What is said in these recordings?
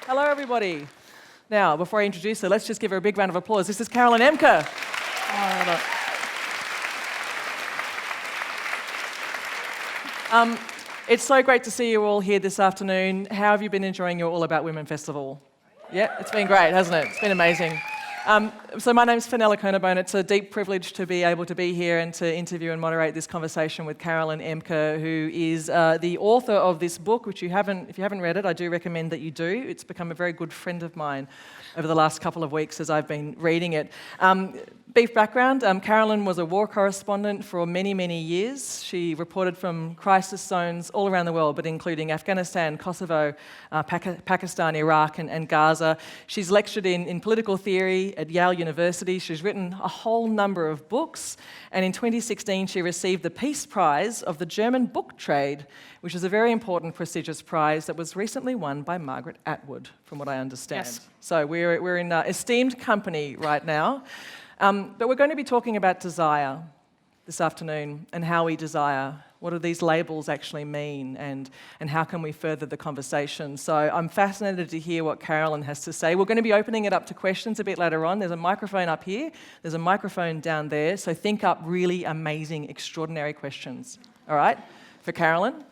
Hello, everybody. Now, before I introduce her, let's just give her a big round of applause. This is Carolin Emcke. It's so great to see you all here this afternoon. How have you been enjoying your All About Women Festival? Yeah, it's been great, hasn't it? It's been amazing. So my name's Fenella Kernebone. It's a deep privilege to be able to be here and to interview and moderate this conversation with Carolin Emcke, who is the author of this book, which if you haven't read it, I do recommend that you do. It's become a very good friend of mine over the last couple of weeks as I've been reading it. Brief background, Carolin was a war correspondent for many, many years. She reported from crisis zones all around the world, but including Afghanistan, Kosovo, Pakistan, Iraq, and Gaza. She's lectured in political theory at Yale University. She's written a whole number of books, and in 2016 she received the Peace Prize of the German Book Trade, which is a very important, prestigious prize that was recently won by Margaret Atwood, from what I understand. Yes. So we're in esteemed company right now. But we're going to be talking about desire this afternoon and how we desire. What do these labels actually mean, and how can we further the conversation? So I'm fascinated to hear what Carolin has to say. We're going to be opening it up to questions a bit later on. There's a microphone up here. There's a microphone down there. So think up really amazing, extraordinary questions, all right, for Carolin.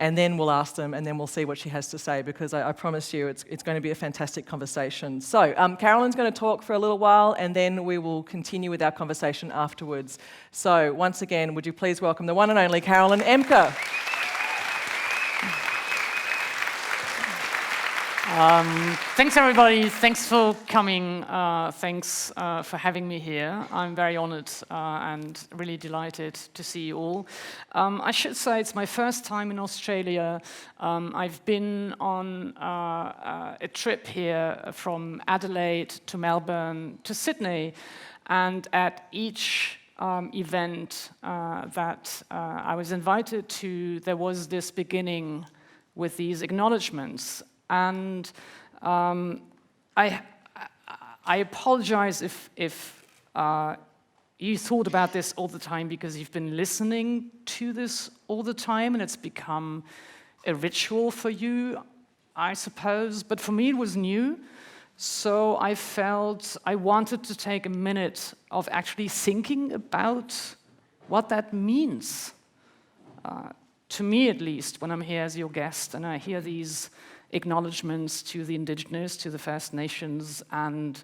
And then we'll ask them, and then we'll see what she has to say, because I promise you it's going to be a fantastic conversation. So Carolin's going to talk for a little while, and then we will continue with our conversation afterwards. So once again, would you please welcome the one and only Carolin Emcke. Thanks, everybody. Thanks for coming. Thanks for having me here. I'm very honored and really delighted to see you all. I should say it's my first time in Australia. I've been on a trip here from Adelaide to Melbourne to Sydney, and at each event that I was invited to, there was this beginning with these acknowledgements. And I apologize if you thought about this all the time, because you've been listening to this all the time and it's become a ritual for you, I suppose. But for me it was new, so I felt I wanted to take a minute of actually thinking about what that means. To me, at least, when I'm here as your guest and I hear these acknowledgements to the indigenous, to the First Nations, and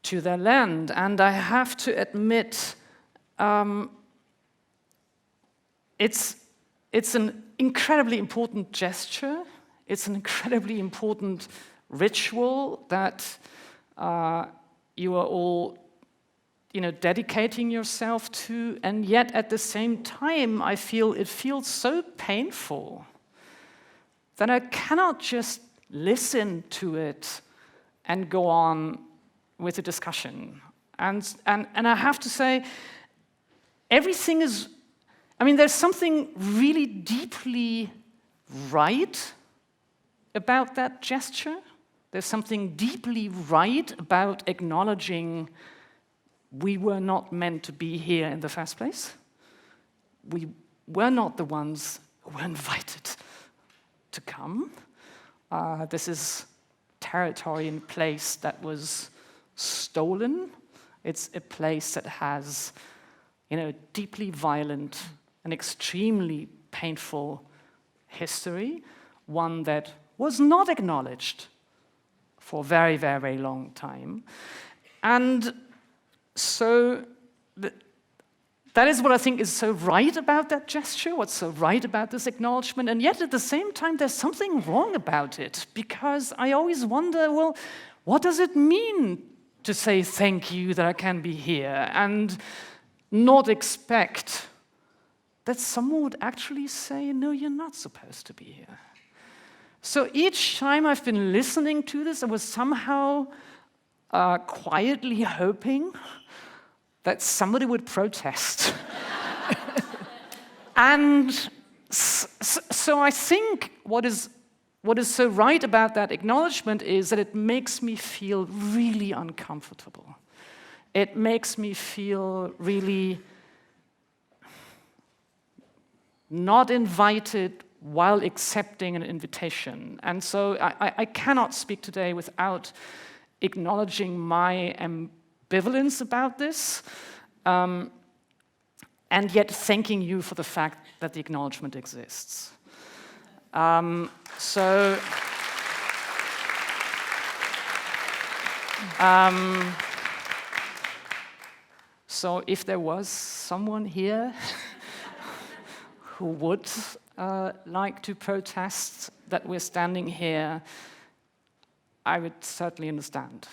to their land. And I have to admit, it's an incredibly important gesture. It's an incredibly important ritual that you are all, dedicating yourself to, and yet at the same time, I feel it feels so painful that I cannot just listen to it and go on with the discussion. And I have to say, everything is, there's something really deeply right about that gesture. There's something deeply right about acknowledging we were not meant to be here in the first place. We were not the ones who were invited to come. This is territory and place that was stolen. It's a place that has, deeply violent and extremely painful history, one that was not acknowledged for a very, very, very long time. And so that is what I think is so right about that gesture, what's so right about this acknowledgement, and yet at the same time there's something wrong about it, because I always wonder, well, what does it mean to say thank you that I can be here, and not expect that someone would actually say, no, you're not supposed to be here. So each time I've been listening to this, I was somehow quietly hoping that somebody would protest. And so I think what is so right about that acknowledgement is that it makes me feel really uncomfortable. It makes me feel really not invited while accepting an invitation. And so I cannot speak today without acknowledging my ambivalence about this, and yet thanking you for the fact that the acknowledgement exists. So if there was someone here who would like to protest that we're standing here, I would certainly understand.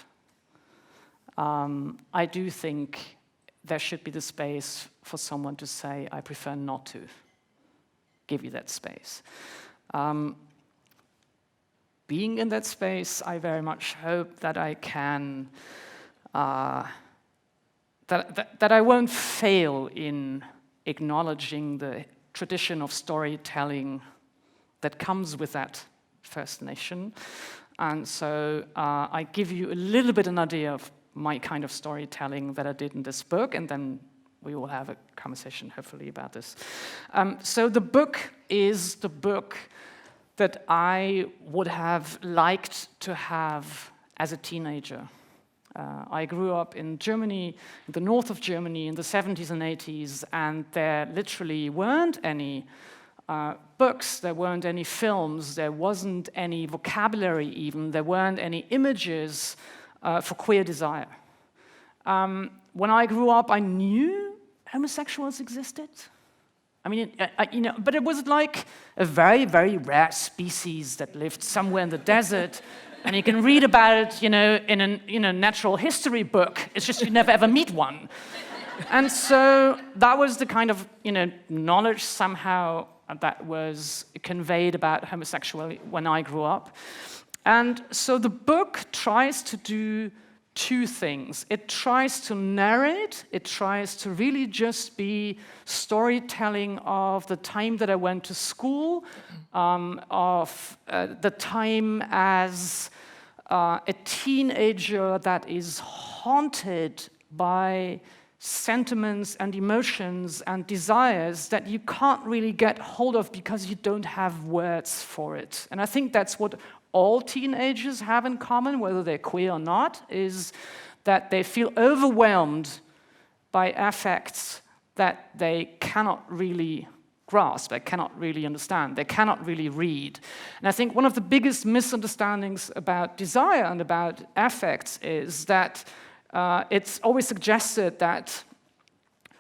I do think there should be the space for someone to say, I prefer not to give you that space. Being in that space, I very much hope that I can, that I won't fail in acknowledging the tradition of storytelling that comes with that First Nation. And so I give you a little bit an idea of my kind of storytelling that I did in this book, and then we will have a conversation, hopefully, about this. So the book is the book that I would have liked to have as a teenager. I grew up in Germany, in the north of Germany, in the 70s and 80s, and there literally weren't any books, there weren't any films, there wasn't any vocabulary even, there weren't any images for queer desire. When I grew up, I knew homosexuals existed. I mean, but it was like a very, very rare species that lived somewhere in the desert, and you can read about it, in a natural history book. It's just you never ever meet one. And so that was the kind of, knowledge somehow that was conveyed about homosexuality when I grew up. And so the book tries to do two things. It tries to narrate, it tries to really just be storytelling of the time that I went to school, of the time as a teenager that is haunted by sentiments and emotions and desires that you can't really get hold of because you don't have words for it. And I think that's what all teenagers have in common, whether they're queer or not, is that they feel overwhelmed by affects that they cannot really grasp, they cannot really understand, they cannot really read. And I think one of the biggest misunderstandings about desire and about affects is that it's always suggested that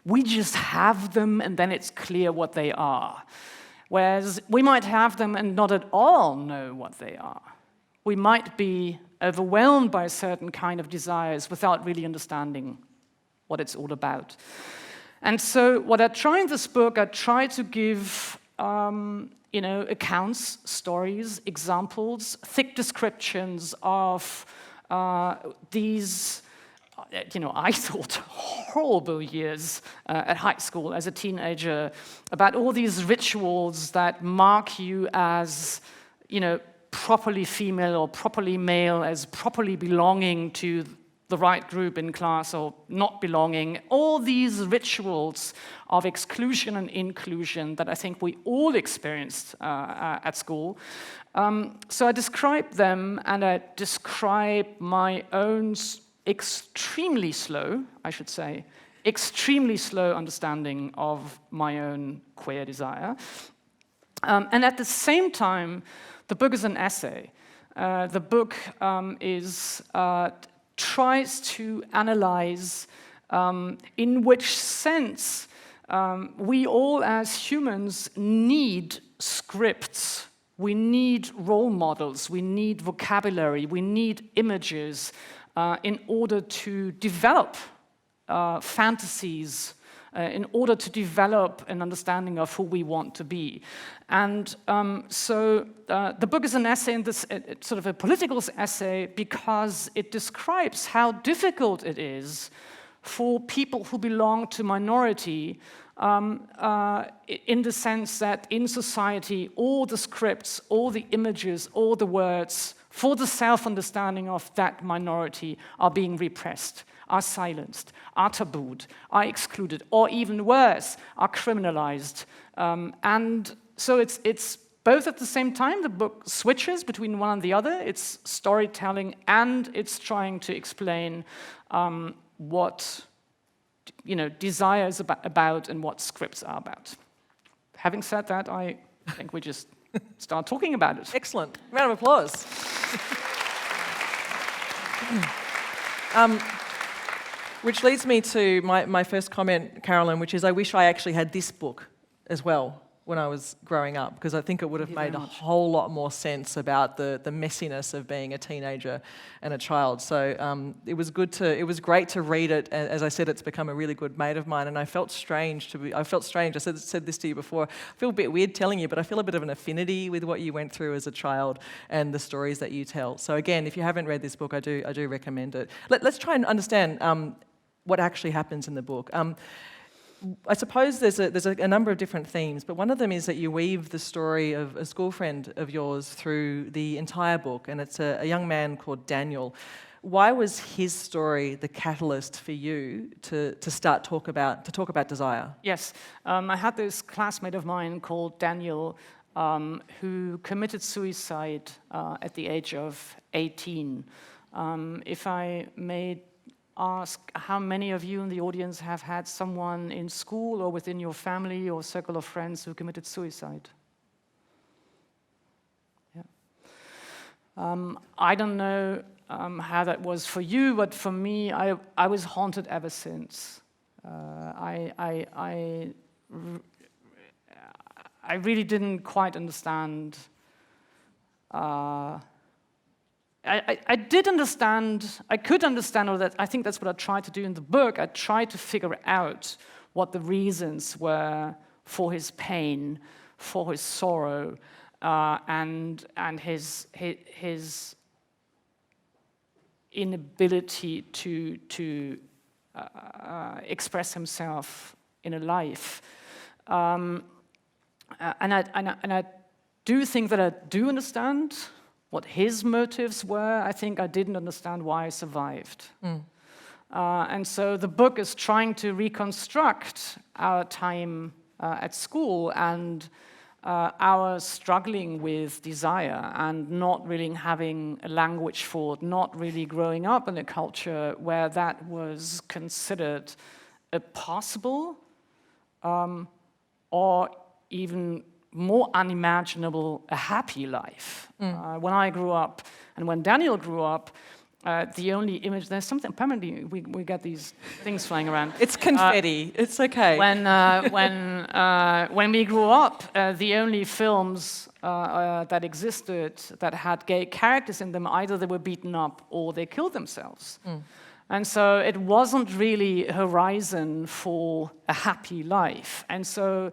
we just have them and then it's clear what they are. Whereas we might have them and not at all know what they are. We might be overwhelmed by a certain kind of desires without really understanding what it's all about. And so what I try in this book, I try to give accounts, stories, examples, thick descriptions of these I thought horrible years at high school as a teenager, about all these rituals that mark you as, properly female or properly male, as properly belonging to the right group in class or not belonging. All these rituals of exclusion and inclusion that I think we all experienced at school. So I describe them, and I describe my own extremely slow understanding of my own queer desire. And at the same time, the book is an essay. The book tries to analyze in which sense we all as humans need scripts. We need role models, we need vocabulary, we need images, in order to develop fantasies, in order to develop an understanding of who we want to be. And so the book is an essay, in this sort of a political essay, because it describes how difficult it is for people who belong to minority, in the sense that in society, all the scripts, all the images, all the words for the self-understanding of that minority are being repressed, are silenced, are tabooed, are excluded, or even worse, are criminalized. And so it's both at the same time. The book switches between one and the other. It's storytelling and it's trying to explain what desire is about and what scripts are about. Having said that, I think we just start talking about it. Excellent. Round of applause. Which leads me to my first comment, Carolin, which is I wish I actually had this book as well when I was growing up, because I think it would have made a whole lot more sense about the messiness of being a teenager and a child. So it was great to read it. As I said, it's become a really good mate of mine, and I felt strange. I said this to you before. I feel a bit weird telling you, but I feel a bit of an affinity with what you went through as a child and the stories that you tell. So again, if you haven't read this book, I do recommend it. Let's try and understand what actually happens in the book. I suppose there's a number of different themes, but one of them is that you weave the story of a school friend of yours through the entire book, and it's a young man called Daniel. Why was his story the catalyst for you to talk about desire? Yes, I had this classmate of mine called Daniel who committed suicide at the age of 18. If I may ask, how many of you in the audience have had someone in school or within your family or circle of friends who committed suicide? Yeah. I don't know how that was for you, but for me, I was haunted ever since. I really didn't quite understand. I did understand, I could understand, or that I think that's what I tried to do in the book. I tried to figure out what the reasons were for his pain, for his sorrow, and his inability to express himself in a life. And I do think that I do understand what his motives were. I think I didn't understand why I survived. And so the book is trying to reconstruct our time at school and our struggling with desire and not really having a language for it, not really growing up in a culture where that was considered a possible or even more unimaginable, a happy life. When I grew up, and when Daniel grew up, the only image, there's something, apparently we get these things flying around. It's confetti, it's okay. When we grew up, the only films that existed that had gay characters in them, either they were beaten up or they killed themselves. And so it wasn't really a horizon for a happy life. And so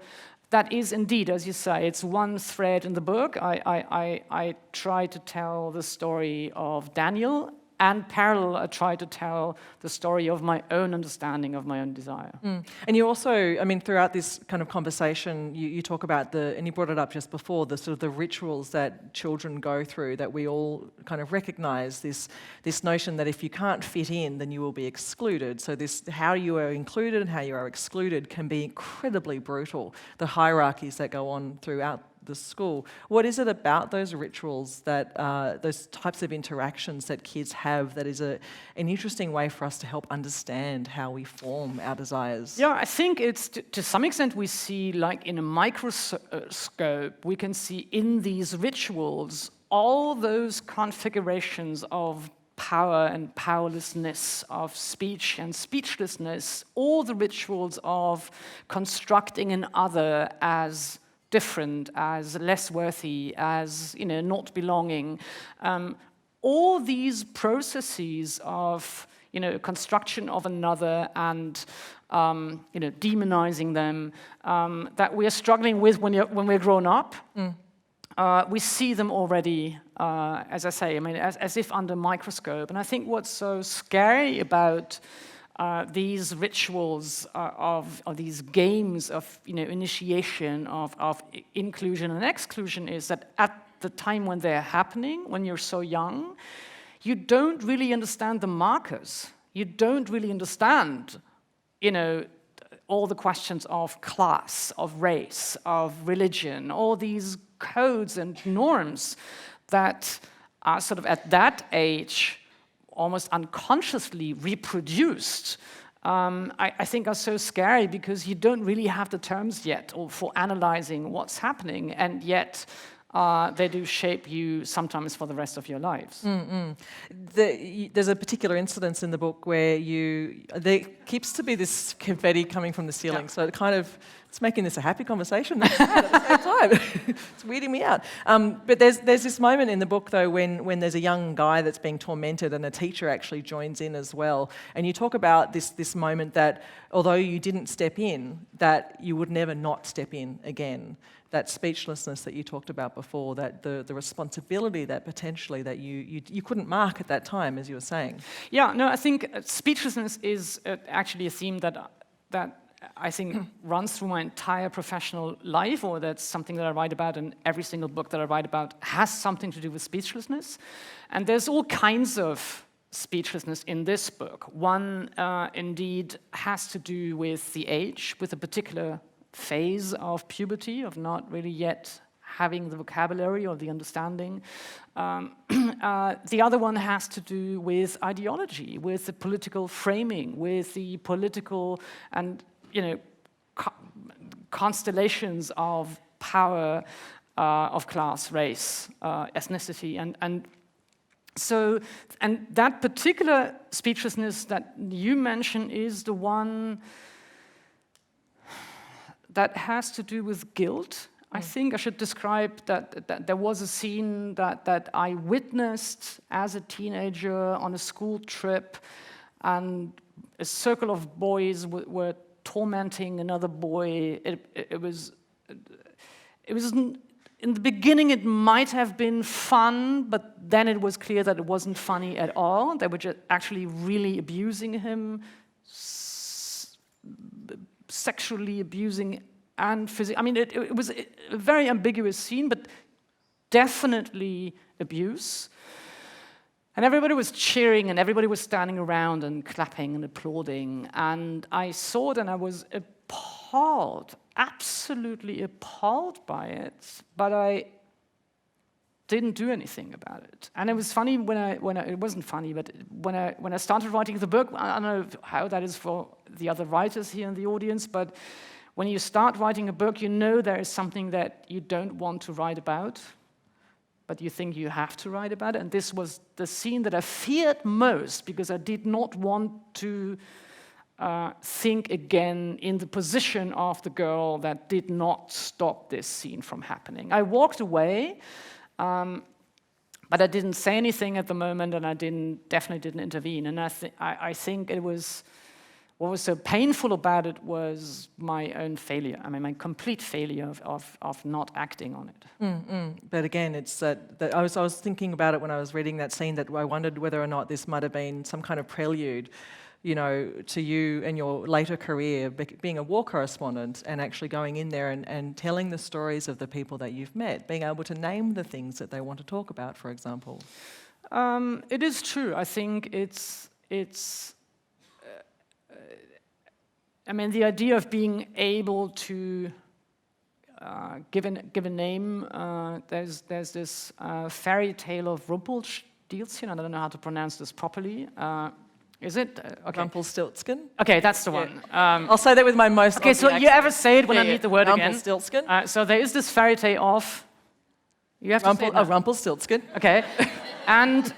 that is indeed, as you say, it's one thread in the book. I try to tell the story of Daniel, and parallel, I try to tell the story of my own understanding of my own desire. And you also, I mean, throughout this kind of conversation, you talk about and you brought it up just before, the sort of the rituals that children go through, that we all kind of recognize, this notion that if you can't fit in, then you will be excluded. So this, how you are included and how you are excluded can be incredibly brutal, the hierarchies that go on throughout the school. What is it about those rituals, that those types of interactions that kids have, that is an interesting way for us to help understand how we form our desires? Yeah, I think it's, to some extent, we see, like in a microscope, we can see in these rituals all those configurations of power and powerlessness, of speech and speechlessness, all the rituals of constructing an other as different, as less worthy, as not belonging. All these processes of construction of another and demonizing them that we are struggling with when we're grown up. We see them already, as I say, as if under a microscope. And I think what's so scary about these rituals of these games of initiation of inclusion and exclusion is that at the time when they're happening, when you're so young, you don't really understand the markers. You don't really understand, all the questions of class, of race, of religion, all these codes and norms that are sort of at that age almost unconsciously reproduced, I think are so scary because you don't really have the terms yet or for analyzing what's happening, and yet they do shape you sometimes for the rest of your lives. There's a particular incident in the book where there keeps to be this confetti coming from the ceiling, so it's making this a happy conversation at the same time. It's weirding me out. But there's this moment in the book, though, when there's a young guy that's being tormented and a teacher actually joins in as well. And you talk about this moment that, although you didn't step in, that you would never not step in again. That speechlessness that you talked about before, that the responsibility that potentially that you couldn't mark at that time, as you were saying. Yeah, no, I think speechlessness is actually a theme that I think runs through my entire professional life, or that's something that I write about, and every single book that I write about has something to do with speechlessness. And there's all kinds of speechlessness in this book. One, indeed, has to do with the age, with a particular phase of puberty, of not really yet having the vocabulary or the understanding. The other one has to do with ideology, with the political framing, with the political and constellations of power, of class, race, ethnicity, and that particular speechlessness that you mention is the one that has to do with guilt. I think I should describe that there was a scene that I witnessed as a teenager on a school trip, and a circle of boys were tormenting another boy. It was in the beginning it might have been fun, but then it was clear that it wasn't funny at all. They were just actually really abusing him, sexually abusing and physically. I mean, it was a very ambiguous scene, but definitely abuse. And everybody was cheering, and everybody was standing around and clapping and applauding. And I saw it, and I was appalled, absolutely appalled by it. But I didn't do anything about it. And it was funny it wasn't funny, but when I started writing the book, I don't know how that is for the other writers here in the audience, but when you start writing a book, you know there is something that you don't want to write about, but you think you have to write about it. And this was the scene that I feared most, because I did not want to think again in the position of the girl that did not stop this scene from happening. I walked away, but I didn't say anything at the moment, and I definitely didn't intervene. And I think it was, what was so painful about it was my own failure. I mean, my complete failure of not acting on it. But again, it's that I was thinking about it when I was reading that scene, that I wondered whether or not this might have been some kind of prelude, to you and your later career, being a war correspondent and actually going in there and telling the stories of the people that you've met, being able to name the things that they want to talk about, for example. It is true. I think it's I mean, the idea of being able to give a name. There's this fairy tale of Rumpelstiltskin. I don't know how to pronounce this properly. Is it? Okay. Rumpelstiltskin? Okay, that's the one. I'll say that with my most... Okay, so you ever say it when I need the word again? Rumpelstiltskin. So there is this fairy tale of... You have to say it now. Rumpelstiltskin. Okay. and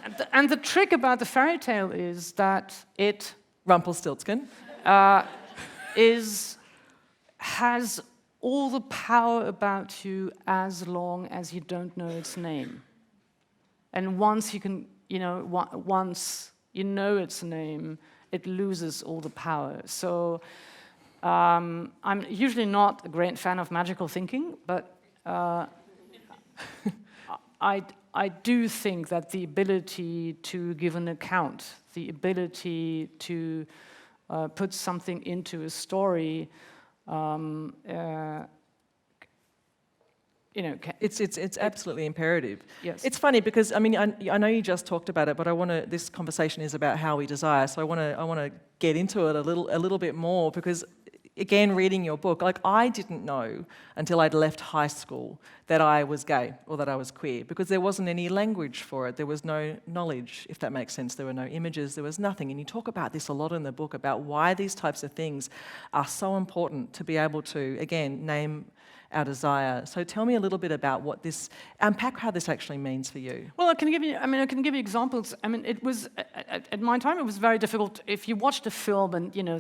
the trick about the fairy tale is that it... Rumpelstiltskin. Has all the power about you as long as you don't know its name. And once you can, once you know its name, it loses all the power. So I'm usually not a great fan of magical thinking, but I do think that the ability to give an account, the ability to put something into a story, it's absolutely imperative. Yes. It's funny because I mean I know you just talked about it, but this conversation is about how we desire, so I want to get into it a little bit more, because again, reading your book, like I didn't know until I'd left high school that I was gay or that I was queer, because there wasn't any language for it. There was no knowledge, if that makes sense. There were no images, there was nothing. And you talk about this a lot in the book, about why these types of things are so important to be able to, again, name our desire. So tell me a little bit about what this, unpack how this actually means for you. Well, I can give you examples. I mean, it was, at my time, it was very difficult. If you watched a film and, you know,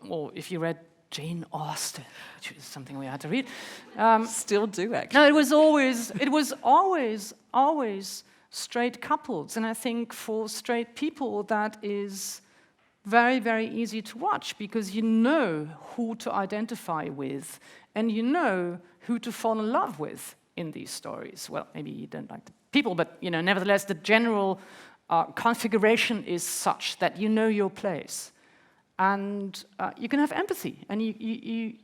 or if you read Jane Austen, which is something we had to read. Still do, actually. No, it was always straight couples. And I think for straight people, that is very, very easy to watch, because you know who to identify with, and you know who to fall in love with in these stories. Well, maybe you don't like the people, but you know, nevertheless, the general configuration is such that you know your place, and you can have empathy, and you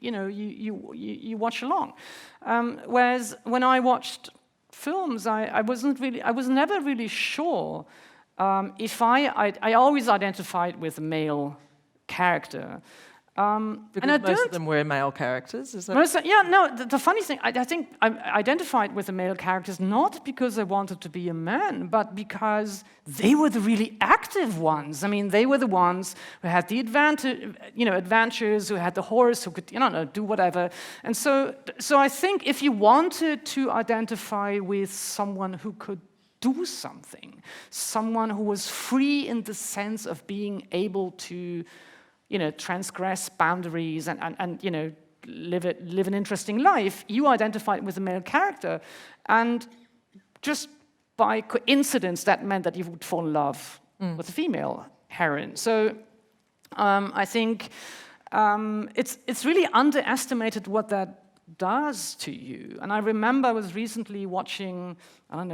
watch along. Whereas when I watched films, I was never really sure. If I always identified with a male character. Because most of them were male characters, is that? The funny thing, I think I identified with the male characters not because I wanted to be a man, but because they were the really active ones. I mean, they were the ones who had the adventures, who had the horse, who could, do whatever. And so I think if you wanted to identify with someone who could do something, someone who was free in the sense of being able to, transgress boundaries and live an interesting life, you identified with a male character, and just by coincidence, that meant that you would fall in love with a female heroine. So I think it's really underestimated what that does to you. And I remember I was recently watching,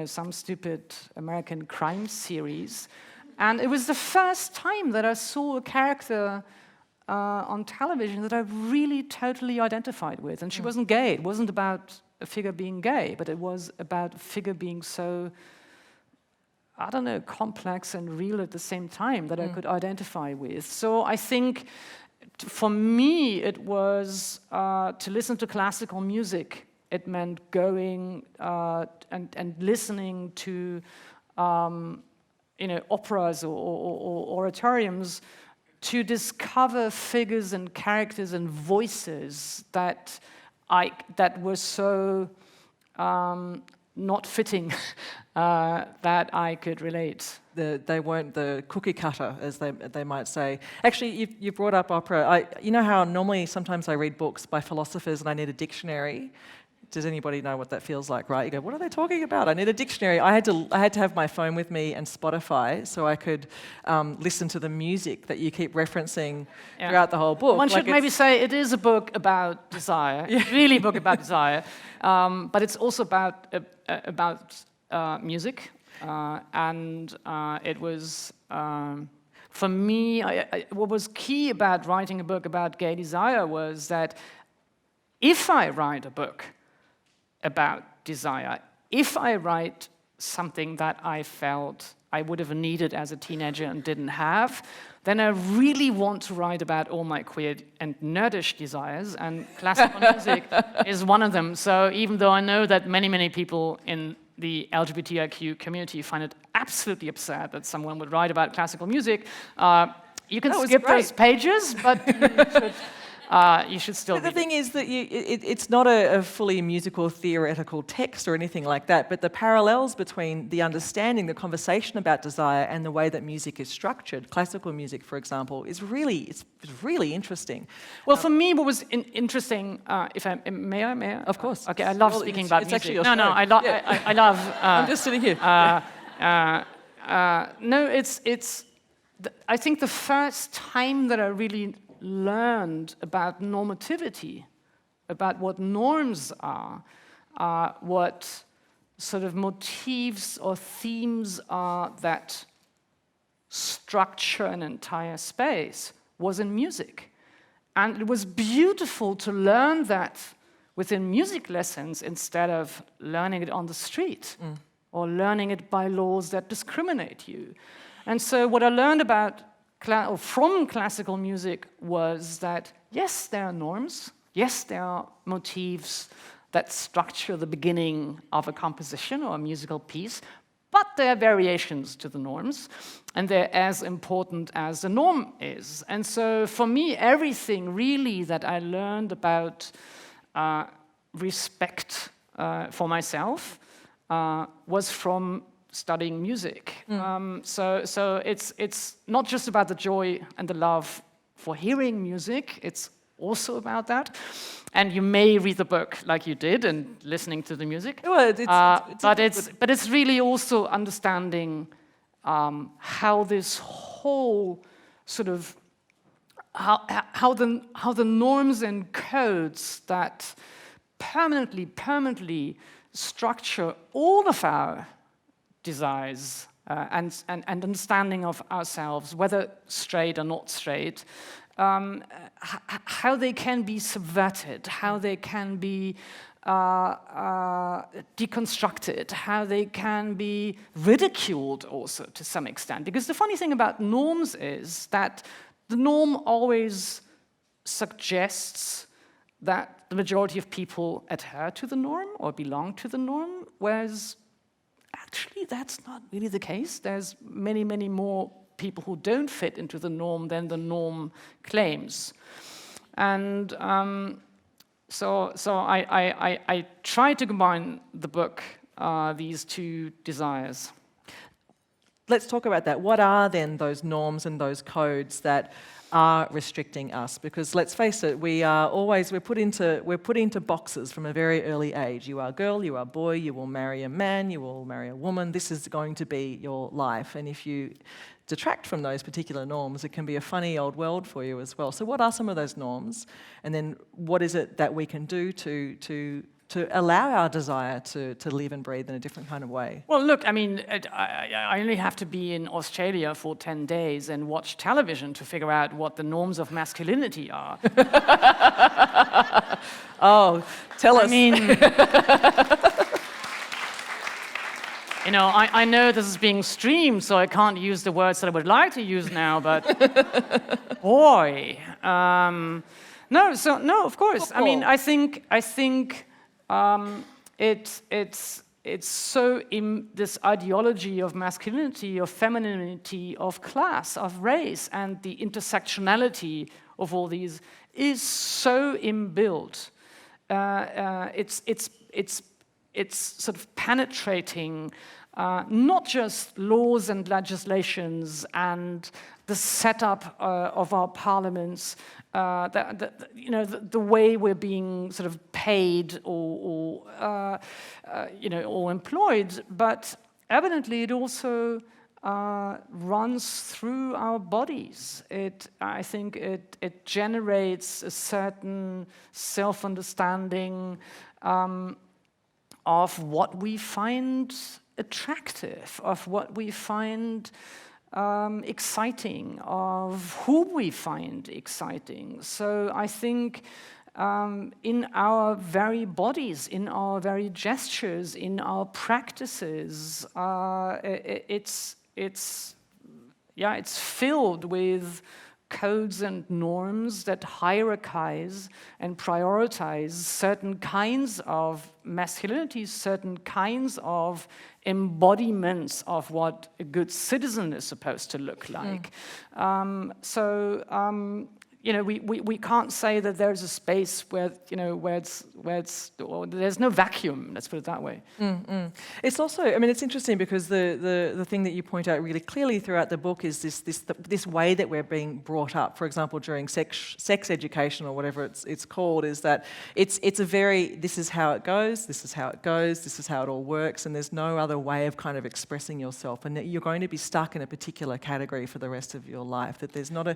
some stupid American crime series, and it was the first time that I saw a character on television that I really totally identified with. And she wasn't gay. It wasn't about a figure being gay, but it was about a figure being so, complex and real at the same time that I could identify with. So I think for me, it was to listen to classical music. It meant going and listening to, operas or oratoriums to discover figures and characters and voices that were so not fitting that I could relate. They weren't the cookie cutter, as they might say. Actually, you brought up opera. You know how normally sometimes I read books by philosophers and I need a dictionary? Does anybody know what that feels like, right? You go, what are they talking about? I need a dictionary. I had to have my phone with me and Spotify so I could listen to the music that you keep referencing throughout the whole book. One should maybe say it is a book about desire, really a book about desire, but it's also about music. And it was, for me, what was key about writing a book about gay desire was that if I write a book about desire, if I write something that I felt I would have needed as a teenager and didn't have, then I really want to write about all my queer and nerdish desires, and classical music is one of them. So even though I know that many, many people in the LGBTIQ community find it absolutely absurd that someone would write about classical music, you can skip those pages, but you should still read it. The thing is that it's not a fully musical theoretical text or anything like that, but the parallels between the understanding, the conversation about desire, and the way that music is structured, classical music, for example, is really interesting. Well, for me, what was interesting, may I? Of course. Okay, I love speaking about music. Actually your show. I love. I'm just sitting here. I think the first time that I really learned about normativity, about what norms are, what sort of motifs or themes are that structure an entire space, was in music. And it was beautiful to learn that within music lessons instead of learning it on the street or learning it by laws that discriminate you. And so what I learned about from classical music was that, yes, there are norms, yes, there are motifs that structure the beginning of a composition or a musical piece, but there are variations to the norms, and they're as important as the norm is. And so for me, everything really that I learned about respect for myself was from studying music. So it's not just about the joy and the love for hearing music, it's also about that. And you may read the book like you did and listening to the music. Well, but it's really also understanding how this whole sort of how the norms and codes that permanently structure all of our desires and understanding of ourselves, whether straight or not straight, how they can be subverted, how they can be deconstructed, how they can be ridiculed also to some extent. Because the funny thing about norms is that the norm always suggests that the majority of people adhere to the norm or belong to the norm, whereas actually that's not really the case. There's many, many more people who don't fit into the norm than the norm claims. And so I try to combine the book, these two desires. Let's talk about that. What are then those norms and those codes that are restricting us? Because let's face it, we're put into boxes from a very early age. You are a girl, you are a boy, you will marry a man, you will marry a woman. This is going to be your life. And if you detract from those particular norms, it can be a funny old world for you as well. So what are some of those norms? And then what is it that we can do to allow our desire to live and breathe in a different kind of way? Well, look, I mean, I only have to be in Australia for 10 days and watch television to figure out what the norms of masculinity are. Oh, tell us. I mean, you know, I know this is being streamed, so I can't use the words that I would like to use now, but boy. No, of course. I mean, I think it's so in this ideology of masculinity, of femininity, of class, of race, and the intersectionality of all these is so inbuilt. It's sort of penetrating not just laws and legislations and the setup of our parliaments, the way we're being sort of paid or employed, but evidently it also runs through our bodies. I think it generates a certain self-understanding of what we find attractive, of what we find exciting, of who we find exciting. So I think in our very bodies, in our very gestures, in our practices, it's filled with codes and norms that hierarchize and prioritize certain kinds of masculinities, certain kinds of embodiments of what a good citizen is supposed to look like. We can't say that there's a space where there's no vacuum. Let's put it that way. It's also, I mean, it's interesting because the thing that you point out really clearly throughout the book is this way that we're being brought up. For example, during sex education or whatever it's called, is that it's a very, this is how it goes, this is how it goes, this is how it all works, and there's no other way of kind of expressing yourself, and that you're going to be stuck in a particular category for the rest of your life. That there's not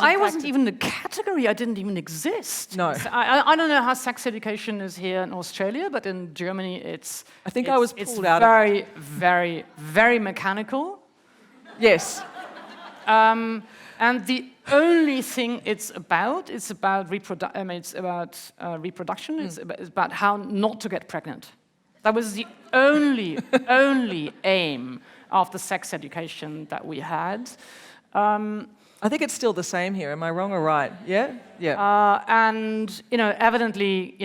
I wasn't even a category. I didn't even exist. No. I don't know how sex education is here in Australia, but in Germany I was pulled out very, very, very mechanical. Yes. And the only thing it's about reproduction. It's about how not to get pregnant. That was the only aim of the sex education that we had. I think it's still the same here. Am I wrong or right? Yeah? Yeah. And, evidently,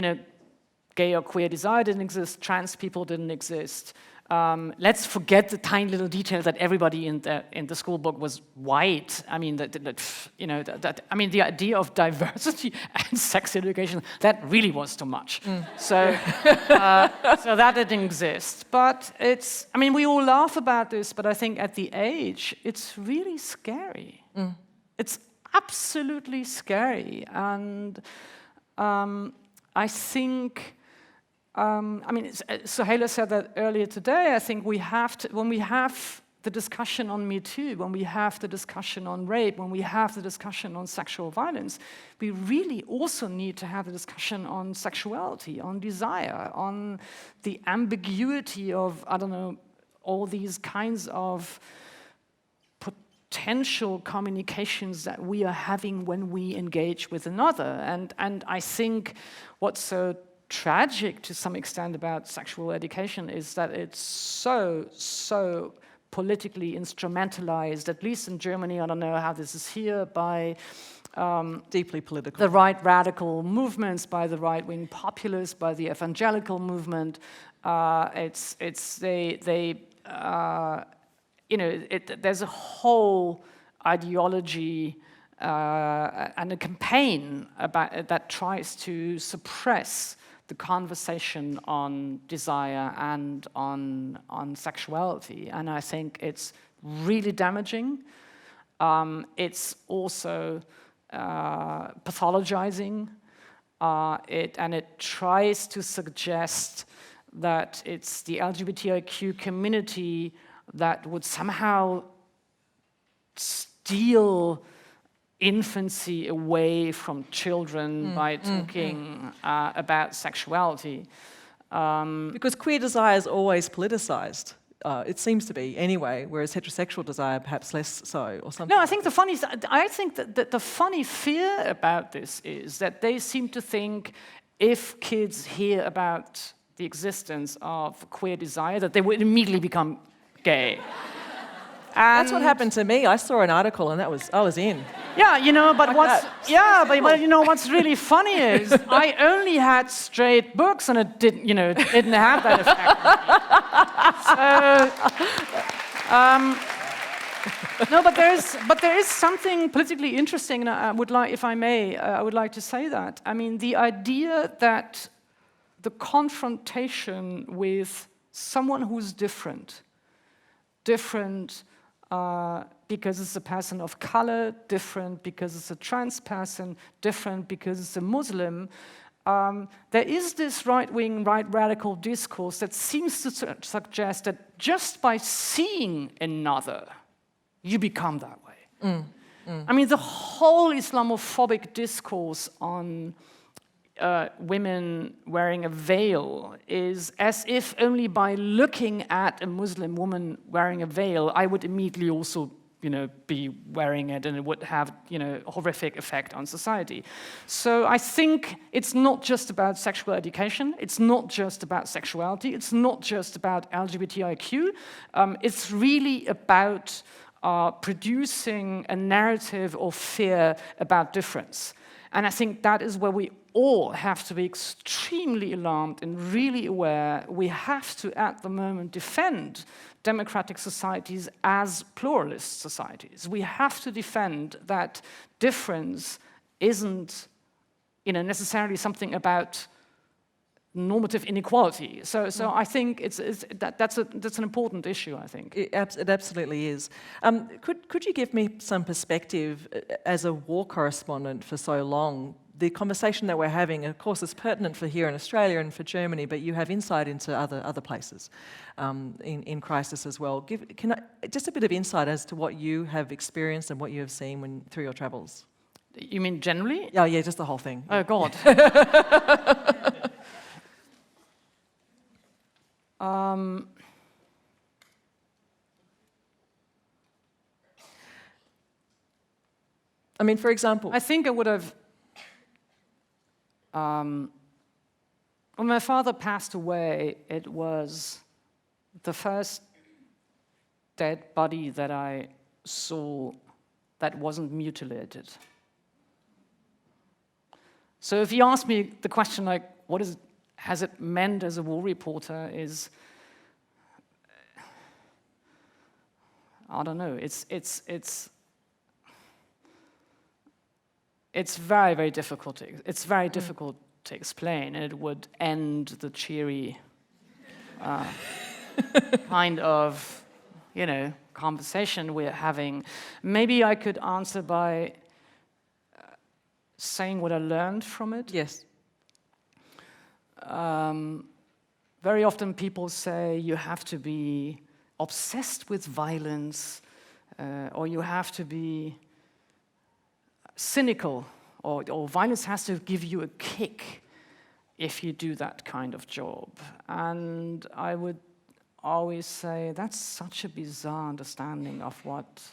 gay or queer desire didn't exist, trans people didn't exist. Let's forget the tiny little detail that everybody in the school book was white. I mean, the idea of diversity and sex education, that really was too much. So that didn't exist. But we all laugh about this, but I think at the age, it's really scary. It's absolutely scary. And I think... Suhaila said that earlier today. I think we have to, when we have the discussion on Me Too, when we have the discussion on rape, when we have the discussion on sexual violence, we really also need to have the discussion on sexuality, on desire, on the ambiguity of, all these kinds of potential communications that we are having when we engage with another. And I think what's so tragic to some extent about sexual education is that it's so politically instrumentalized, at least in Germany. I don't know how this is here, by deeply political. The right radical movements, by the right-wing populists, by the evangelical movement. There's a whole ideology and a campaign that tries to suppress the conversation on desire and on sexuality. And I think it's really damaging. It's also pathologizing. It tries to suggest that it's the LGBTIQ community that would somehow steal infancy away from children by talking about sexuality. Because queer desire is always politicized. It seems to be anyway, whereas heterosexual desire perhaps less so, or something. No, I think that the funny fear about this is that they seem to think if kids hear about the existence of queer desire, that they would immediately become gay. That's what happened to me. I saw an article and I was in. Yeah, but like what's really funny is I only had straight books and it didn't have that effect. No, but there is something politically interesting, and I would like, if I may, I would like to say that. I mean, the idea that the confrontation with someone who's different because it's a person of color, different because it's a trans person, different because it's a Muslim. There is this right-wing, right radical discourse that seems to suggest that just by seeing another, you become that way. I mean, the whole Islamophobic discourse on women wearing a veil is as if only by looking at a Muslim woman wearing a veil, I would immediately also, be wearing it, and it would have, a horrific effect on society. So I think it's not just about sexual education. It's not just about sexuality. It's not just about LGBTIQ. It's really about producing a narrative of fear about difference. And I think that is where we all have to be extremely alarmed and really aware. We have to, at the moment, defend democratic societies as pluralist societies. We have to defend that difference isn't, necessarily something about normative inequality. So I think that's an important issue, I think. It absolutely is. Could you give me some perspective as a war correspondent for so long? The conversation that we're having, of course, is pertinent for here in Australia and for Germany, but you have insight into other places in crisis as well. Just a bit of insight as to what you have experienced and what you have seen through your travels. You mean generally? Yeah, just the whole thing. Oh, God. For example... I think I would have... when my father passed away, it was the first dead body that I saw that wasn't mutilated. So if you ask me the question like, has it meant as a war reporter is, I don't know, it's very, very difficult. It's very difficult to explain, and it would end the cheery kind of, conversation we're having. Maybe I could answer by saying what I learned from it. Yes. Very often people say you have to be obsessed with violence, or you have to be cynical, or violence has to give you a kick if you do that kind of job. And I would always say that's such a bizarre understanding of what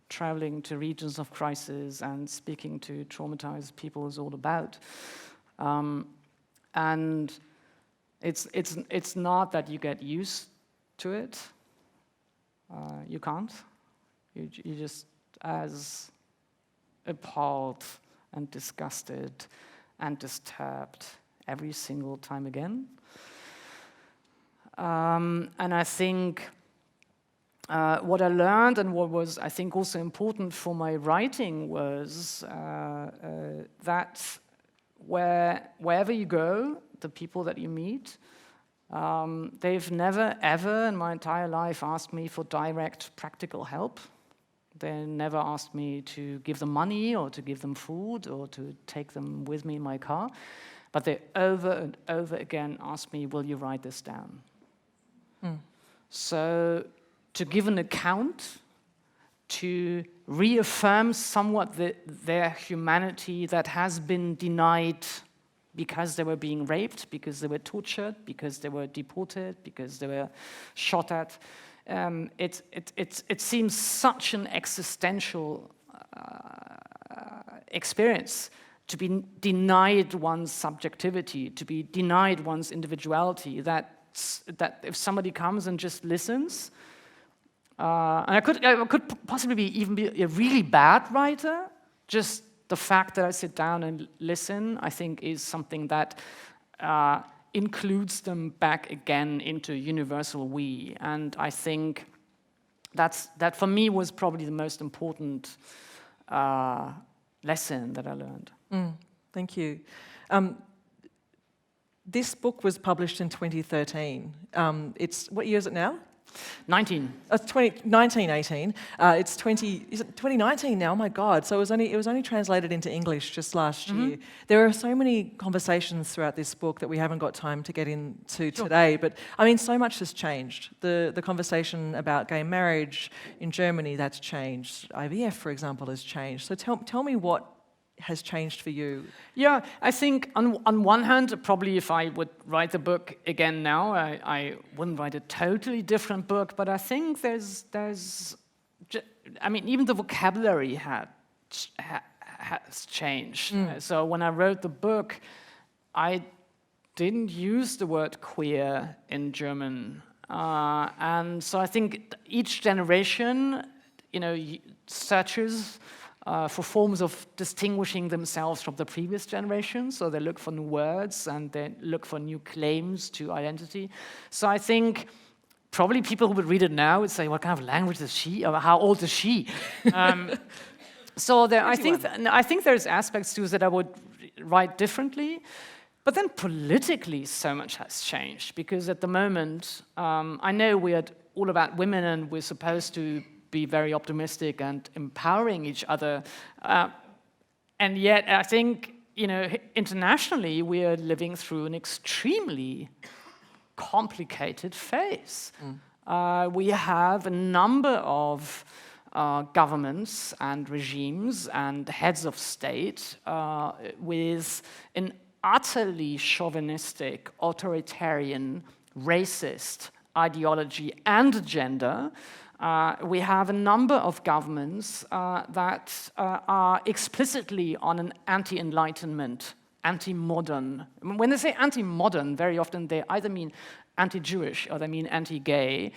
traveling to regions of crisis and speaking to traumatized people is all about. And it's not that you get used to it. You can't. You just as appalled and disgusted and disturbed every single time again. And I think what I learned and what was, I think, also important for my writing was that wherever you go, the people that you meet, they've never, ever in my entire life asked me for direct practical help. They never asked me to give them money or to give them food or to take them with me in my car. But they over and over again asked me, will you write this down? So to give an account, to reaffirm somewhat their humanity that has been denied because they were being raped, because they were tortured, because they were deported, because they were shot at. It seems such an existential experience to be denied one's subjectivity, to be denied one's individuality, that if somebody comes and just listens, and I could possibly even be a really bad writer, just the fact that I sit down and listen, I think, is something that includes them back again into universal we. And I think that for me was probably the most important lesson that I learned. Thank you. This book was published in 2013. What year is it now? 19. 1918. It's 2019 now? Oh my God! So it was only translated into English just last year. There are so many conversations throughout this book that we haven't got time to get into today. But I mean, so much has changed. The conversation about gay marriage in Germany, that's changed. IVF, for example, has changed. So tell me what has changed for you? Yeah, I think on one hand, probably if I would write the book again now, I wouldn't write a totally different book, but I think I mean, even the vocabulary has changed. So when I wrote the book, I didn't use the word queer in German. And so I think each generation, searches for forms of distinguishing themselves from the previous generation. So they look for new words and they look for new claims to identity. So I think probably people who would read it now would say, what kind of language is she? Or how old is she? So I think there's aspects to it that I would write differently. But then politically, so much has changed. Because at the moment, I know we're all about women and we're supposed to be very optimistic and empowering each other. And yet, I think, internationally, we are living through an extremely complicated phase. We have a number of governments and regimes and heads of state with an utterly chauvinistic, authoritarian, racist ideology and agenda. We have a number of governments that are explicitly on an anti-enlightenment, anti-modern. When they say anti-modern, very often they either mean anti-Jewish or they mean anti-gay.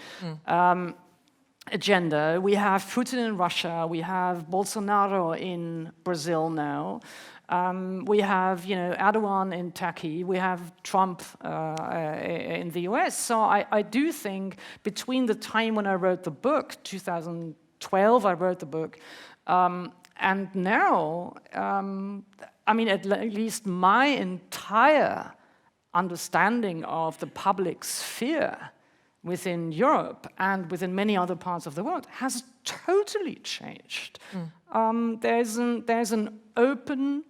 agenda. We have Putin in Russia. We have Bolsonaro in Brazil now. We have, Erdogan in Turkey. We have Trump in the US. So I do think between the time when I wrote the book, 2012, I wrote the book, and now, at least my entire understanding of the public sphere within Europe and within many other parts of the world has totally changed. There's an open,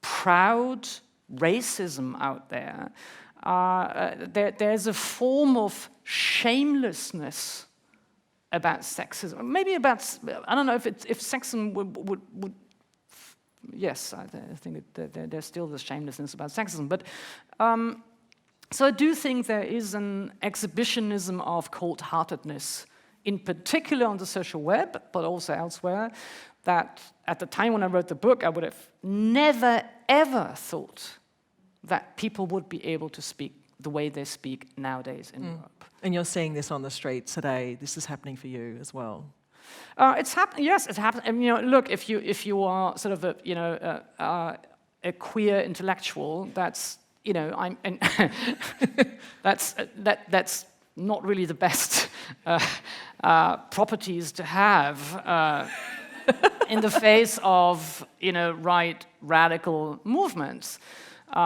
proud racism out there. There's a form of shamelessness about sexism. Maybe about, I don't know if sexism would yes, I think there's still this shamelessness about sexism. But so I do think there is an exhibitionism of cold-heartedness, in particular on the social web, but also elsewhere, that at the time when I wrote the book, I would have never, ever thought that people would be able to speak the way they speak nowadays in Europe. And you're seeing this on the streets today. This is happening for you as well. It's happening. Yes, it's happening. And, look, if you are sort of a queer intellectual, that's that's not really the best properties to have in the face of right radical movements. They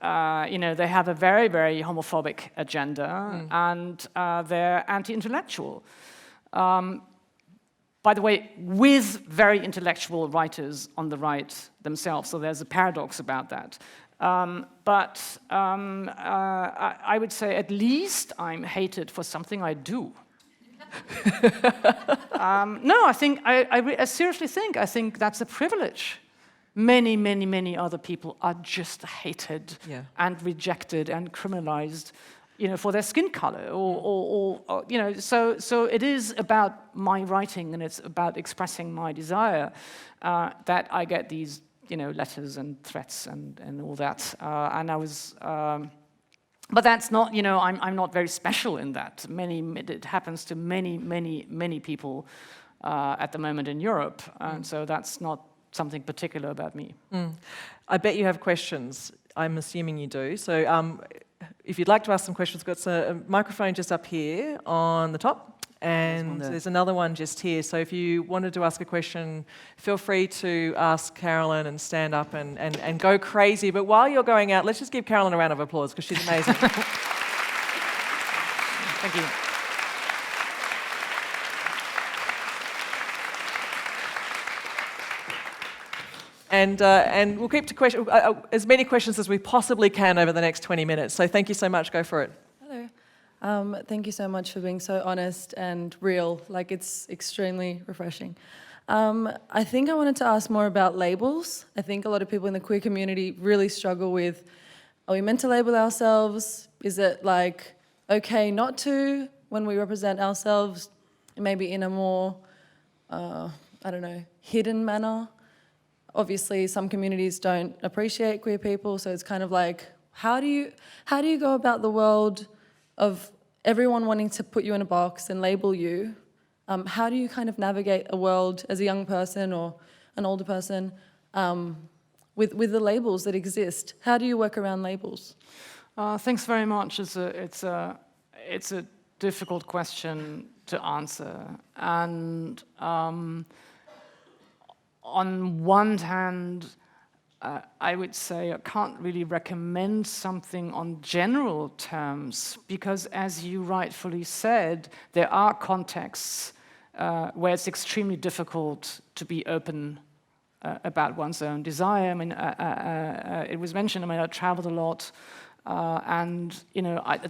have a very, very homophobic agenda, and they're anti-intellectual. By the way, with very intellectual writers on the right themselves, so there's a paradox about that. But I would say at least I'm hated for something I do. No, I seriously think that's a privilege. Many, many, many other people are just hated and rejected and criminalized, for their skin color, or So it is about my writing, and it's about expressing my desire that I get these, letters and threats and all that. And I was, but that's not, I'm not very special in that. It happens to many, many, many people at the moment in Europe, and so that's not something particular about me. I bet you have questions. I'm assuming you do. So if you'd like to ask some questions, we've got a microphone just up here on the top, and there's another one just here. So if you wanted to ask a question, feel free to ask Carolin and stand up and go crazy. But while you're going out, let's just give Carolin a round of applause, because she's amazing. Thank you. And we'll keep to as many questions as we possibly can over the next 20 minutes. So thank you so much. Go for it. Hello. Thank you so much for being so honest and real. It's extremely refreshing. I think I wanted to ask more about labels. I think a lot of people in the queer community really struggle with, are we meant to label ourselves? Is it okay not to when we represent ourselves, maybe in a more, hidden manner? Obviously, some communities don't appreciate queer people, so it's kind of how do you go about the world of everyone wanting to put you in a box and label you? How do you kind of navigate a world as a young person or an older person with the labels that exist? How do you work around labels? Thanks very much. It's a difficult question to answer, and on one hand, I would say I can't really recommend something on general terms, because as you rightfully said, there are contexts where it's extremely difficult to be open about one's own desire. It was mentioned, I traveled a lot, and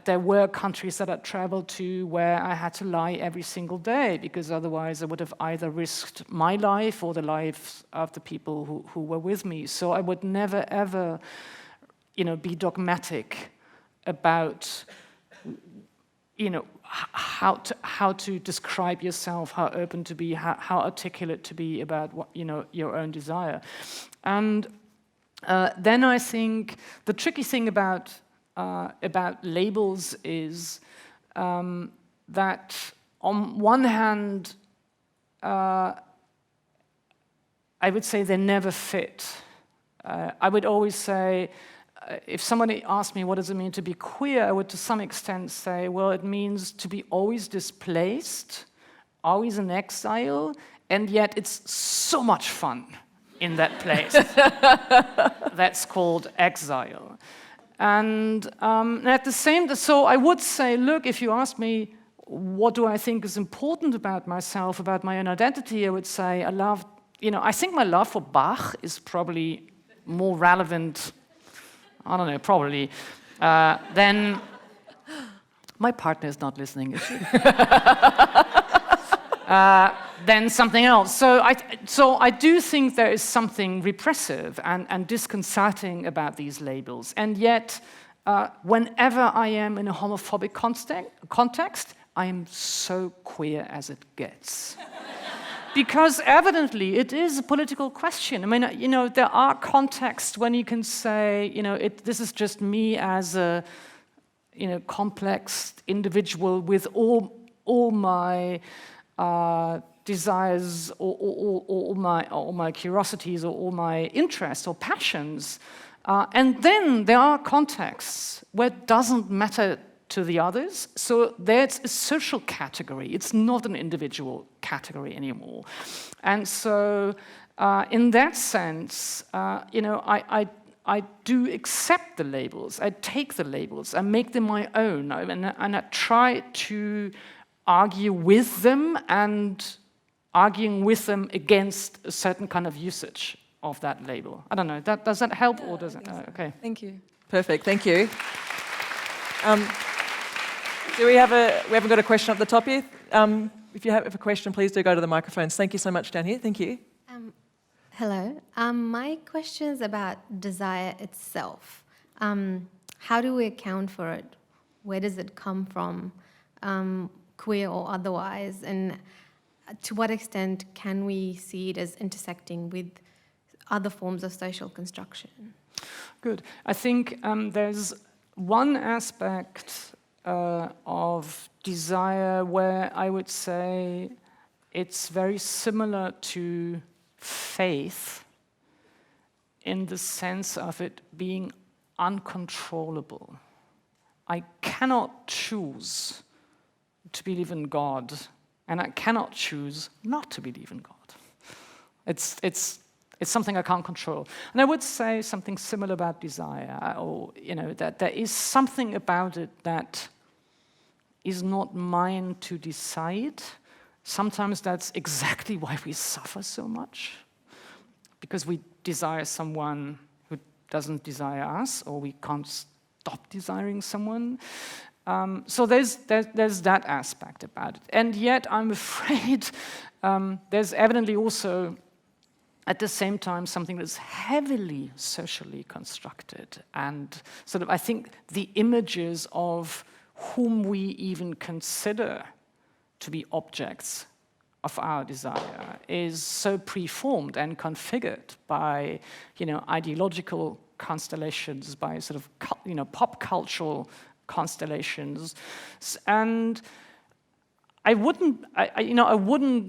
there were countries that I traveled to where I had to lie every single day, because otherwise I would have either risked my life or the lives of the people who were with me. So I would never ever, be dogmatic about, how to describe yourself, how open to be, how articulate to be about what, your own desire. And then I think the tricky thing about labels is that on one hand, I would say they never fit. I would always say, if somebody asked me what does it mean to be queer, I would to some extent say, well, it means to be always displaced, always in exile, and yet it's so much fun in that place. That's called exile. And at the same, so I would say, look, if you ask me, what do I think is important about myself, about my own identity, I would say I think my love for Bach is probably more relevant, I don't know, probably, than my partner is not listening, is she? Than something else. So I do think there is something repressive and disconcerting about these labels. And yet, whenever I am in a homophobic context, I am so queer as it gets. Because evidently, it is a political question. I mean, there are contexts when you can say, this is just me as a, complex individual with all my desires, or all my curiosities, or all my interests or passions. And then there are contexts where it doesn't matter to the others. So that's a social category. It's not an individual category anymore. And so in that sense, I do accept the labels. I take the labels. I make them my own. And I try to argue with them, and arguing with them against a certain kind of usage of that label. I don't know. Does that help, or does it? Okay. Thank you. Perfect. Thank you. We haven't got a question up the top here. If you have a question, please do go to the microphones. Thank you so much down here. Thank you. Hello. My question is about desire itself. How do we account for it? Where does it come from, queer or otherwise? And to what extent can we see it as intersecting with other forms of social construction? Good. I think there's one aspect of desire where I would say it's very similar to faith in the sense of it being uncontrollable. I cannot choose to believe in God, and I cannot choose not to believe in God. It's something I can't control. And I would say something similar about desire, that there is something about it that is not mine to decide. Sometimes that's exactly why we suffer so much, because we desire someone who doesn't desire us, or we can't stop desiring someone. So there's that aspect about it. And yet, I'm afraid there's evidently also, at the same time, something that's heavily socially constructed. And sort of, I think the images of whom we even consider to be objects of our desire is so preformed and configured by, ideological constellations, by sort of, pop cultural constellations, and I wouldn't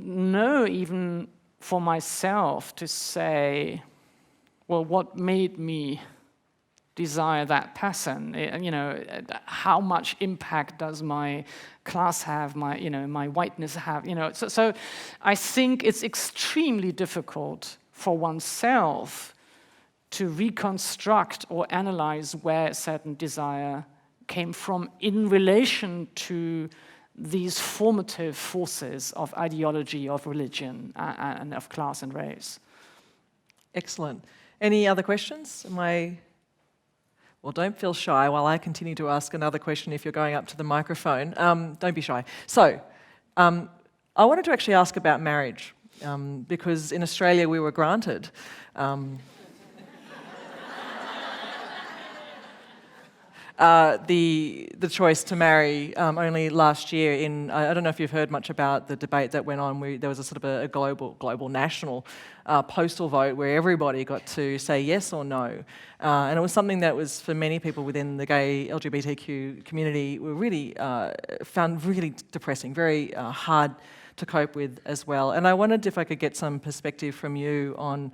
know even for myself to say, well, what made me desire that person? How much impact does my class have, my whiteness have? So I think it's extremely difficult for oneself to reconstruct or analyze where a certain desire came from in relation to these formative forces of ideology, of religion, and of class and race. Excellent. Any other questions? Well, don't feel shy while I continue to ask another question if you're going up to the microphone. Don't be shy. So, I wanted to actually ask about marriage, because in Australia we were granted the choice to marry only last year. I don't know if you've heard much about the debate that went on. There was a sort of a global national postal vote where everybody got to say yes or no, and it was something that was for many people within the gay LGBTQ community were really found really depressing, very hard to cope with as well. And I wondered if I could get some perspective from you on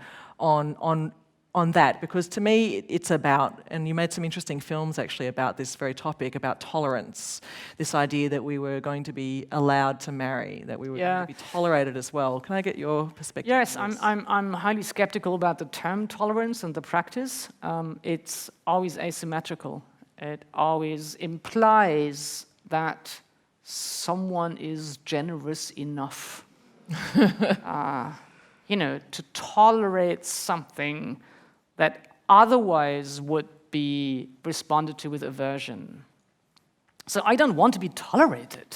that, because to me it's about, and you made some interesting films actually about this very topic, about tolerance, this idea that we were going to be allowed to marry, that we were going to be tolerated as well. Can I get your perspective? Yes, on this? I'm highly skeptical about the term tolerance and the practice. It's always asymmetrical. It always implies that someone is generous enough, to tolerate something that otherwise would be responded to with aversion. So I don't want to be tolerated.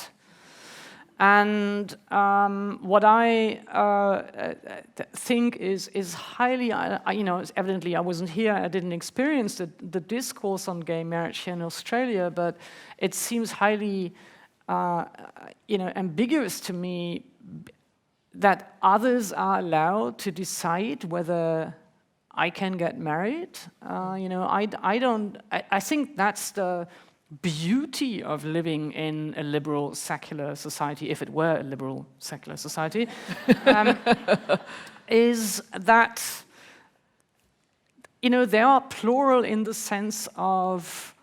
And what I think is highly, evidently I wasn't here, I didn't experience the discourse on gay marriage here in Australia, but it seems highly ambiguous to me that others are allowed to decide whether I can get married. I think that's the beauty of living in a liberal secular society, if it were a liberal secular society, is that they are plural in the sense of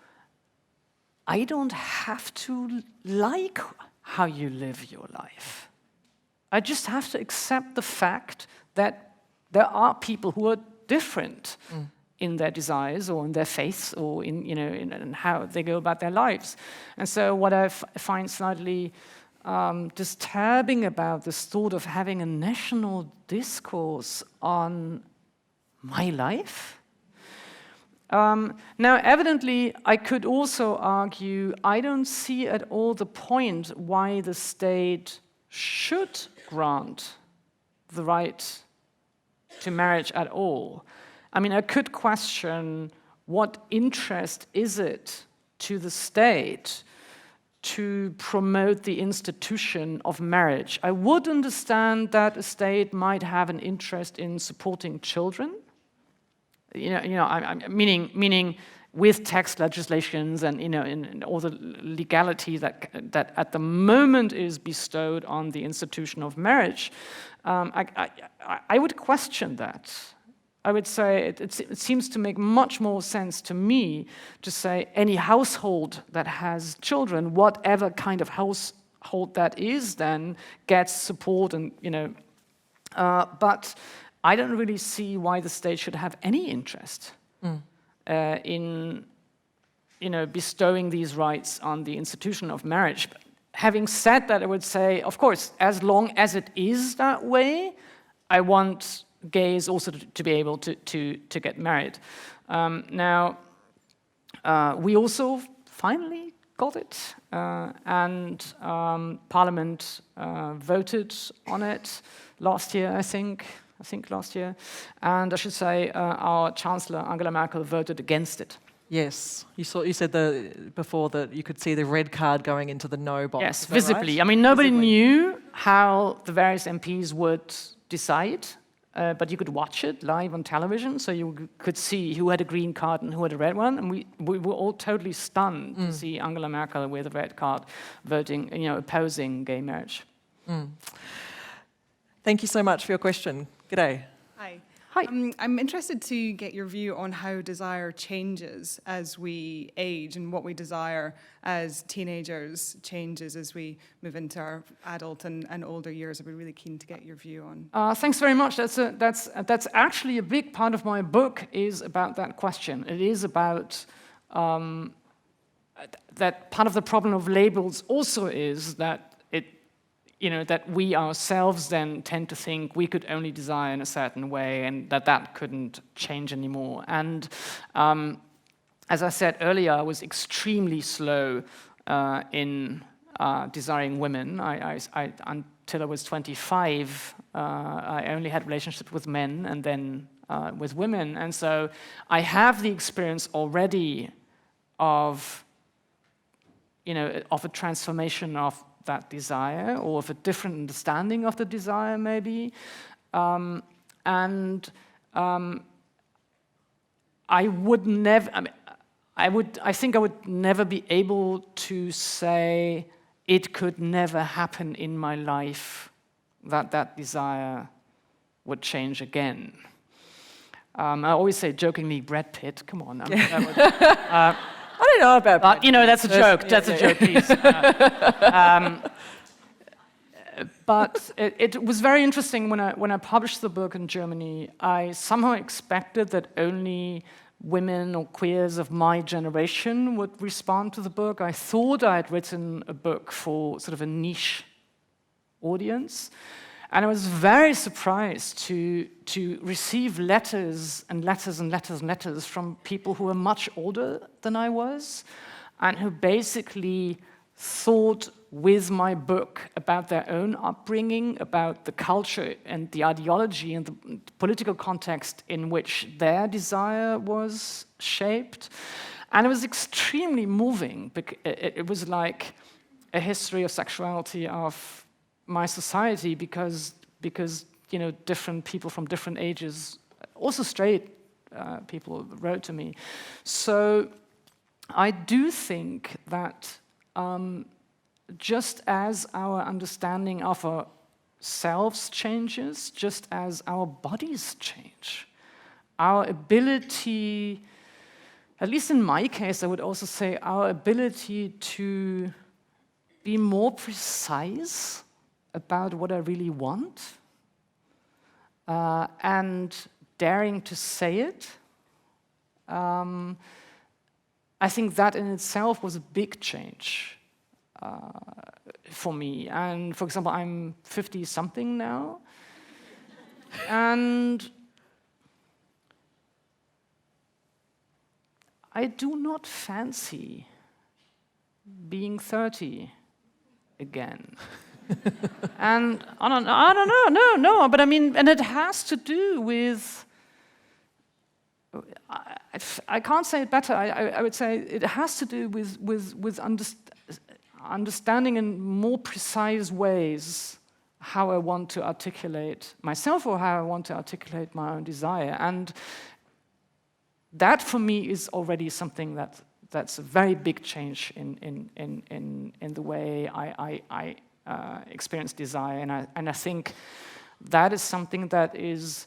I don't have to like how you live your life. I just have to accept the fact that there are people who are different in their desires or in their faiths or in how they go about their lives. And so what I find slightly disturbing about this thought of having a national discourse on my life. Now, evidently, I could also argue I don't see at all the point why the state should grant the right to marriage at all. I mean, I could question what interest is it to the state to promote the institution of marriage. I would understand that a state might have an interest in supporting children, meaning with tax legislations and in all the legality that at the moment is bestowed on the institution of marriage. I would question that. I would say it seems to make much more sense to me to say any household that has children, whatever kind of household that is, then gets support and but I don't really see why the state should have any interest in bestowing these rights on the institution of marriage. Having said that, I would say, of course, as long as it is that way, I want gays also to be able to get married. Now, we also finally got it, and Parliament voted on it last year, I think last year, and I should say our Chancellor Angela Merkel voted against it. Yes, you said before that you could see the red card going into the no box. Yes, visibly. Right? I mean, nobody knew how the various MPs would decide, but you could watch it live on television, so you could see who had a green card and who had a red one, and we were all totally stunned to see Angela Merkel with a red card voting, opposing gay marriage. Thank you so much for your question. G'day. Hi. Hi. I'm interested to get your view on how desire changes as we age and what we desire as teenagers changes as we move into our adult and older years. I'd be really keen to get your view on. Thanks very much. That's actually a big part of my book is about that question. It is about that part of the problem of labels also is that that we ourselves then tend to think we could only desire in a certain way and that couldn't change anymore. And as I said earlier, I was extremely slow in desiring women. Until I was 25, I only had relationships with men and then with women. And so I have the experience already of, of a transformation of that desire, or of a different understanding of the desire, maybe. I would never. I think I would never be able to say it could never happen in my life that desire would change again. I always say jokingly, Brad Pitt. Come on, I don't know about Brad Pitt. That's a joke. That's a joke, please. But it was very interesting when I published the book in Germany. I somehow expected that only women or queers of my generation would respond to the book. I thought I had written a book for sort of a niche audience. And I was very surprised to receive letters and letters and letters and letters from people who were much older than I was, and who basically thought with my book about their own upbringing, about the culture and the ideology and the political context in which their desire was shaped. And it was extremely moving. It was like a history of sexuality of my society, because different people from different ages, also straight people, wrote to me. So I do think that just as our understanding of ourselves changes, just as our bodies change, our ability, at least in my case, I would also say our ability to be more precise about what I really want, and daring to say it, I think that in itself was a big change for me. And for example, I'm 50-something now, and I do not fancy being 30 again. And I don't know, no, but I mean, and it has to do with, I can't say it better. I would say it has to do with understanding in more precise ways how I want to articulate myself, or how I want to articulate my own desire. And that for me is already something that's a very big change in the way I experience desire. And I think that is something that is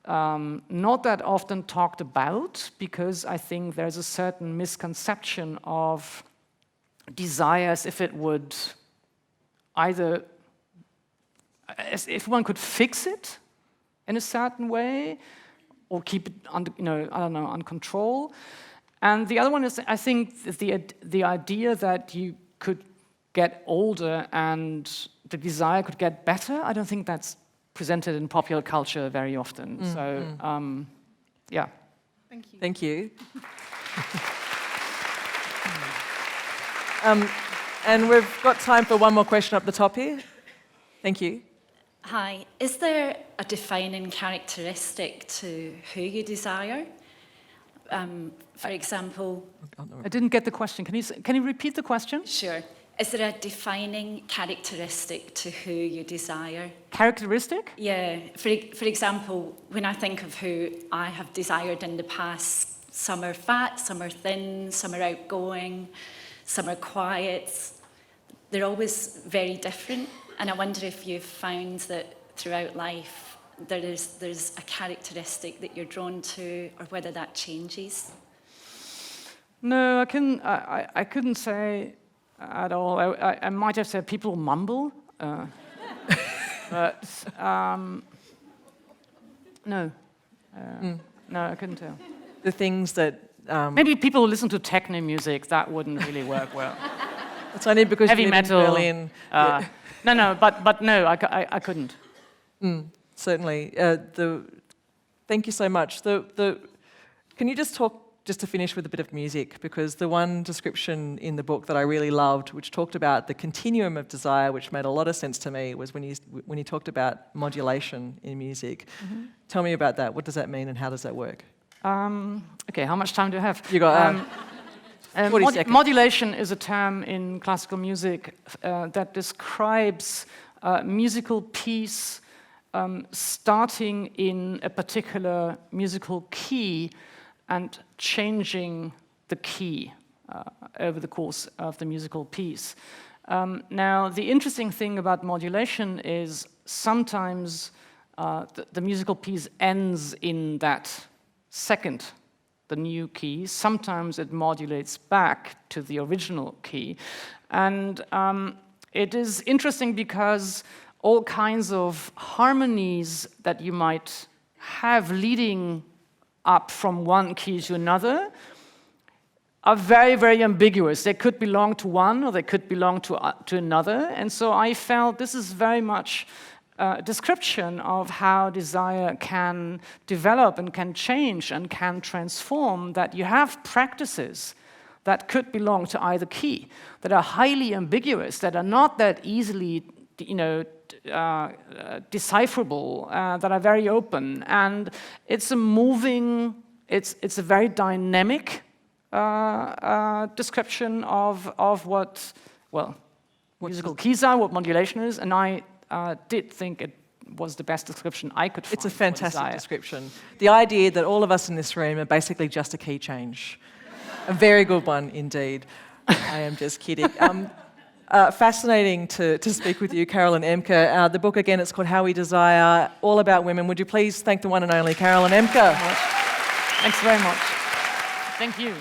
not that often talked about, because I think there's a certain misconception of desire as if it would either, as if one could fix it in a certain way, or keep it under, under control. And the other one is, I think, the idea that you could get older and the desire could get better. I don't think that's presented in popular culture very often. Yeah. Thank you. Thank you. And we've got time for one more question up the top here. Thank you. Hi. Is there a defining characteristic to who you desire? For example... I didn't get the question. Can you repeat the question? Sure. Is there a defining characteristic to who you desire? Characteristic? Yeah. For example, when I think of who I have desired in the past, some are fat, some are thin, some are outgoing, some are quiet. They're always very different. And I wonder if you've found that throughout life there's a characteristic that you're drawn to, or whether that changes. No, I couldn't say at all. I might have said people mumble, but no, no, I couldn't tell. The things that... Maybe people who listen to techno music, that wouldn't really work well. It's only because heavy you live metal. in Berlin. No, but no, I couldn't. Certainly. Thank you so much. Can you just talk, just to finish with a bit of music, because the one description in the book that I really loved, which talked about the continuum of desire, which made a lot of sense to me, was when you talked about modulation in music. Mm-hmm. Tell me about that. What does that mean, and how does that work? Okay, how much time do I have? You got 40 seconds. Modulation is a term in classical music that describes musical piece starting in a particular musical key and changing the key over the course of the musical piece. Now, the interesting thing about modulation is sometimes the musical piece ends in that second, the new key. Sometimes it modulates back to the original key. And it is interesting because all kinds of harmonies that you might have leading up from one key to another are very, very ambiguous. They could belong to one or they could belong to another. And so I felt this is very much a description of how desire can develop and can change and can transform, that you have practices that could belong to either key, that are highly ambiguous, that are not that easily, decipherable, that are very open. And it's a moving, it's a very dynamic description of what musical keys are, what modulation is, and I did think it was the best description I could find. It's a fantastic description. The idea that all of us in this room are basically just a key change. A very good one indeed. I am just kidding. Fascinating to speak with you, Carolin Emcke. The book, again, it's called How We Desire, all about women. Would you please thank the one and only Carolin Emcke? Thanks very much. Thank you.